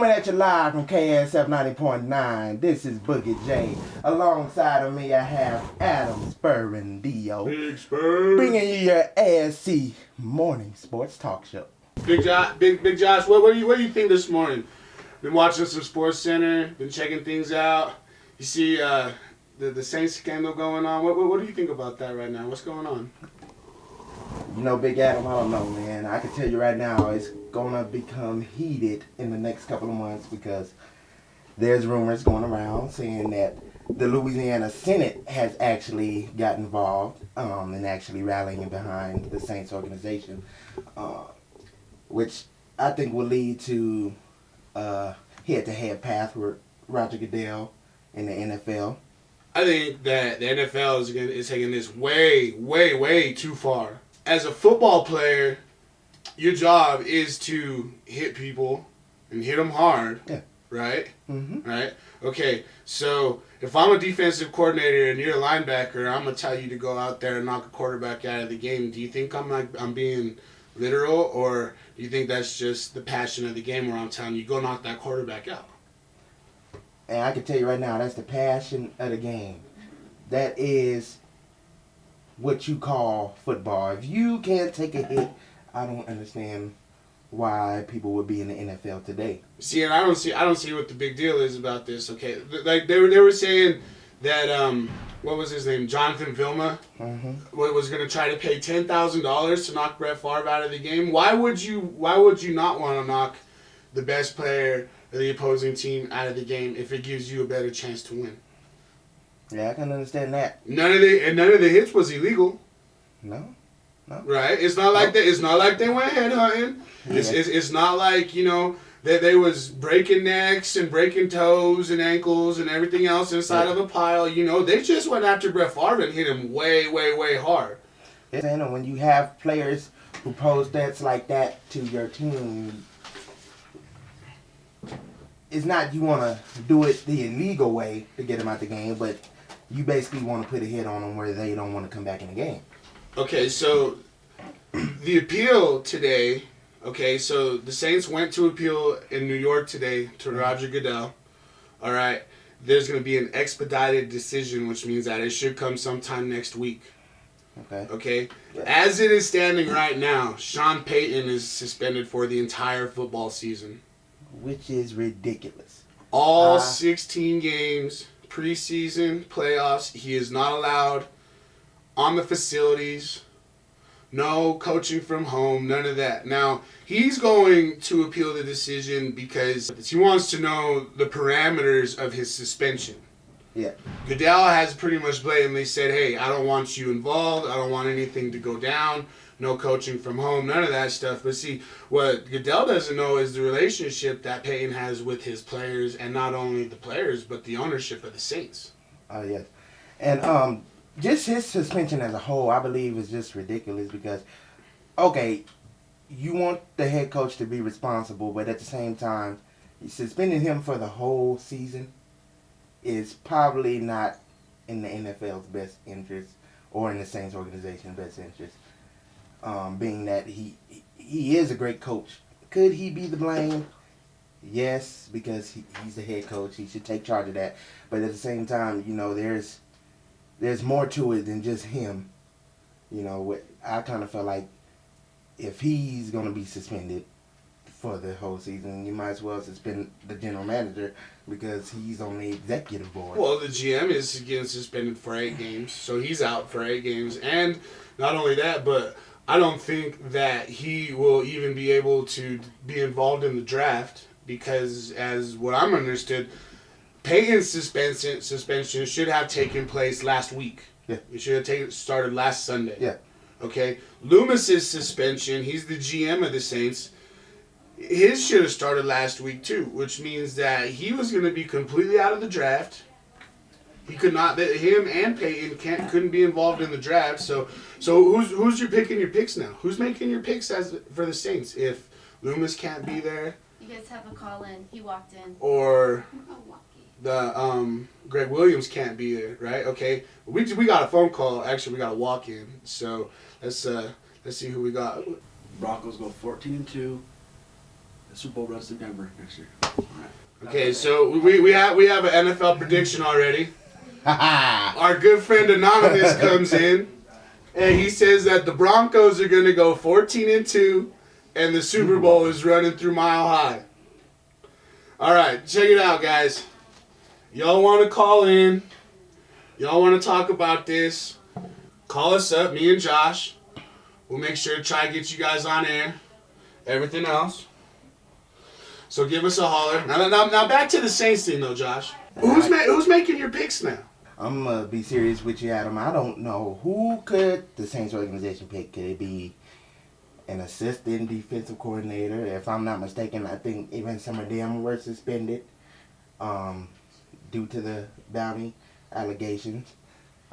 Coming at you live from KSF 90.9. This is Boogie J. Alongside of me, I have Adam Spur and Dio. Big Spur. Bringing you your ASC morning sports talk show. Big Josh, what do you think this morning? Been watching some Sports Center, been checking things out. You see the Saints scandal going on. What do you think about that right now? What's going on? You know, Big Adam, I don't know, man. I can tell you right now, it's going to become heated in the next couple of months because there's rumors going around saying that the Louisiana Senate has actually got involved and actually rallying behind the Saints organization, which I think will lead to head-to-head path with Roger Goodell in the NFL. I think that the NFL is taking this way too far. As a football player, your job is to hit people and hit them hard, right? Mm-hmm. Right? Okay, so if I'm a defensive coordinator and you're a linebacker, I'm going to tell you to go out there and knock a quarterback out of the game. Do you think I'm being literal, or do you think that's just the passion of the game where I'm telling you, go knock that quarterback out? And I can tell you right now, that's the passion of the game. That is what you call football. If you can't take a hit, I don't understand why people would be in the NFL today. See, and I don't see what the big deal is about this. Okay, like they were saying that what was his name, Jonathan Vilma, was going to try to pay $10,000 to knock Brett Favre out of the game. Why would you not want to knock the best player of the opposing team out of the game if it gives you a better chance to win? Yeah, I can understand that. None of the hits was illegal. No. Right? It's not like It's not like they went headhunting. Yeah. It's not like, that they was breaking necks and breaking toes and ankles and everything else inside of a pile. They just went after Brett Favre and hit him way hard. And when you have players who pose threats like that to your team, it's not you want to do it the illegal way to get them out the game, but you basically want to put a hit on them where they don't want to come back in the game. Okay, so the appeal today, so the Saints went to appeal in New York today to Roger Goodell. All right, there's going to be an expedited decision, which means that it should come sometime next week. Okay? Yeah. As it is standing right now, Sean Payton is suspended for the entire football season. Which is ridiculous. All 16 games, preseason, playoffs, he is not allowed on the facilities. No coaching from home, none of that. Now, he's going to appeal the decision because he wants to know the parameters of his suspension. Yeah. Goodell has pretty much blatantly said, hey, I don't want you involved. I don't want anything to go down. No coaching from home, none of that stuff. But see, what Goodell doesn't know is the relationship that Payton has with his players, and not only the players, but the ownership of the Saints. Yes. And just his suspension as a whole, I believe, is just ridiculous because, okay, you want the head coach to be responsible, but at the same time, suspending him for the whole season is probably not in the NFL's best interest or in the Saints organization's best interest. Being that he is a great coach. Could he be the blame? Yes, because he's the head coach. He should take charge of that. But at the same time, there's more to it than just him. I kind of feel like if he's going to be suspended for the whole season, you might as well suspend the general manager because he's on the executive board. Well, the GM is getting suspended for 8 games, so he's out for 8 games. And not only that, but I don't think that he will even be able to be involved in the draft because, as what I'm understood, Payton's suspension should have taken place last week. Yeah. It should have started last Sunday. Yeah. Okay? Loomis's suspension, he's the GM of the Saints, his should have started last week too, which means that he was going to be completely out of the draft. He could not. Him and Payton couldn't be involved in the draft. So who's your picking your picks now? Who's making your picks for the Saints if Loomis can't be there? You guys have a call in. He walked in. Or the Greg Williams can't be there, right? Okay, we got a phone call. Actually, we got a walk in. So let's see who we got. Broncos go 14-2. The Super Bowl runs to Denver next year. Okay, so we have an NFL prediction already. Our good friend Anonymous comes in, and he says that the Broncos are going to go 14-2, and the Super Bowl is running through Mile High. All right, check it out, guys. Y'all want to call in? Y'all want to talk about this? Call us up, me and Josh. We'll make sure to try to get you guys on air. Everything else. So give us a holler. Now back to the Saints thing, though, Josh. Who's making your picks now? I'm going to be serious with you, Adam. I don't know who could the Saints organization pick. Could it be an assistant defensive coordinator? If I'm not mistaken, I think even some of them were suspended due to the bounty allegations.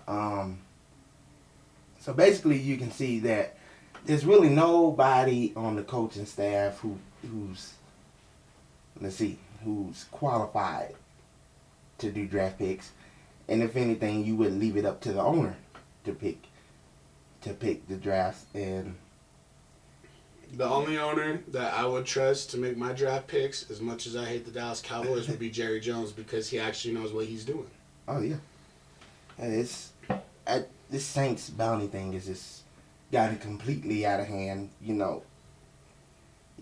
So basically you can see that there's really nobody on the coaching staff who's qualified to do draft picks. And if anything, you would leave it up to the owner to pick the drafts. And the only owner that I would trust to make my draft picks, as much as I hate the Dallas Cowboys, would be Jerry Jones, because he actually knows what he's doing. Oh yeah, and this Saints bounty thing is just gotten completely out of hand. You know,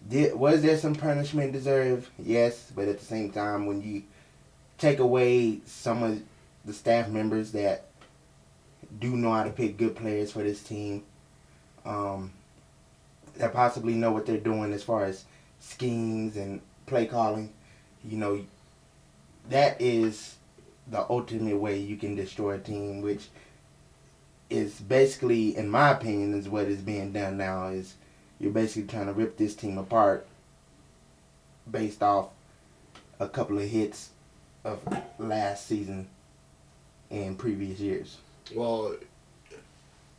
was there some punishment deserved? Yes, but at the same time, when you take away some of the staff members that do know how to pick good players for this team, that possibly know what they're doing as far as schemes and play calling, you know, that is the ultimate way you can destroy a team, which is basically, in my opinion, is what is being done now. Is you're basically trying to rip this team apart based off a couple of hits of last season and previous years. Well,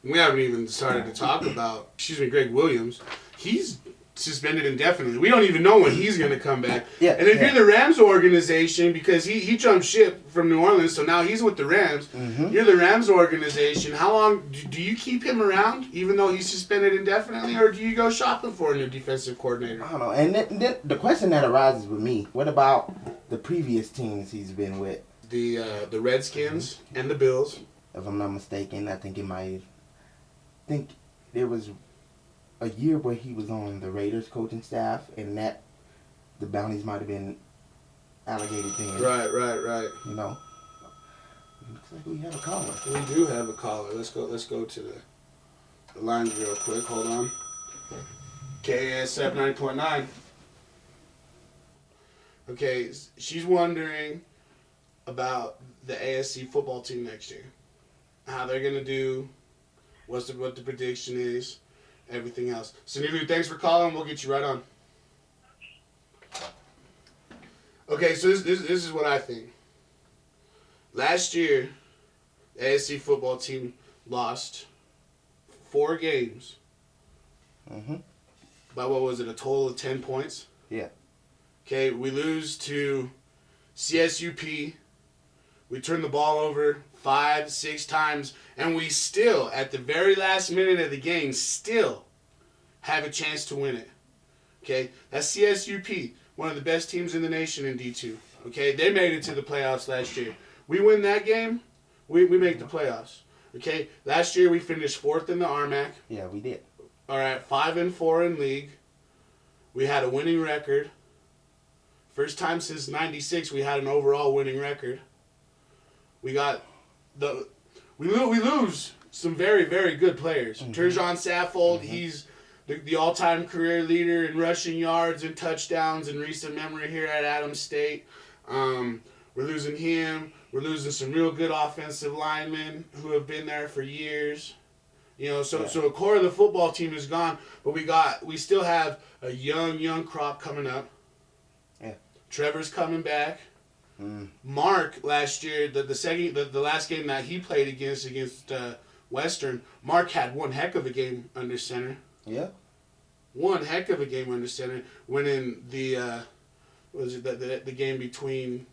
we haven't even started to talk about, Greg Williams. He's suspended indefinitely. We don't even know when he's going to come back. Yeah, and if you're the Rams organization, because he jumped ship from New Orleans, so now he's with the Rams. Mm-hmm. You're the Rams organization. How long do you keep him around, even though he's suspended indefinitely, or do you go shopping for a new defensive coordinator? I don't know. And then the question that arises with me, what about the previous teams he's been with? The Redskins and the Bills. If I'm not mistaken, I think there was a year where he was on the Raiders coaching staff, and that the bounties might have been allocated then. Right. You know, looks like we have a caller. We do have a caller. Let's go to the lines real quick. Hold on. KASF 90.9. Okay, she's wondering about the ASC football team next year. How they're gonna do, what the prediction is, everything else. So Nilu, thanks for calling. We'll get you right on. Okay, so this is what I think. Last year, the ASC football team lost 4 games. Mm-hmm. By what was it, a total of 10 points? Yeah. Okay, we lose to CSUP. We turn the ball over 5-6 times, and we still, at the very last minute of the game, still have a chance to win it. Okay, that's CSUP, one of the best teams in the nation in D2. Okay, they made it to the playoffs last year. We win that game, we make the playoffs. Okay, last year we finished 4th in the RMAC. Yeah, we did. All right, 5-4 in league. We had a winning record. First time since '96 we had an overall winning record. We lose some very, very good players. Mm-hmm. Turgeon Saffold, mm-hmm. He's the all-time career leader in rushing yards and touchdowns in recent memory here at Adams State. We're losing him. We're losing some real good offensive linemen who have been there for years. You know, so a core of the football team is gone, but we still have a young crop coming up. Yeah. Trevor's coming back. Mark last year, the last game that he played against Western, Mark had one heck of a game under center. Yeah. One heck of a game under center. Winning the game between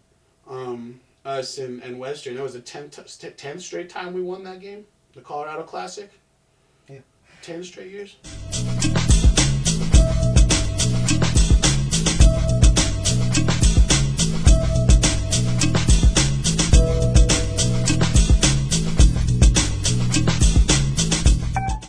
us and Western. That was the 10th straight time we won that game, the Colorado Classic. Yeah. 10 straight years.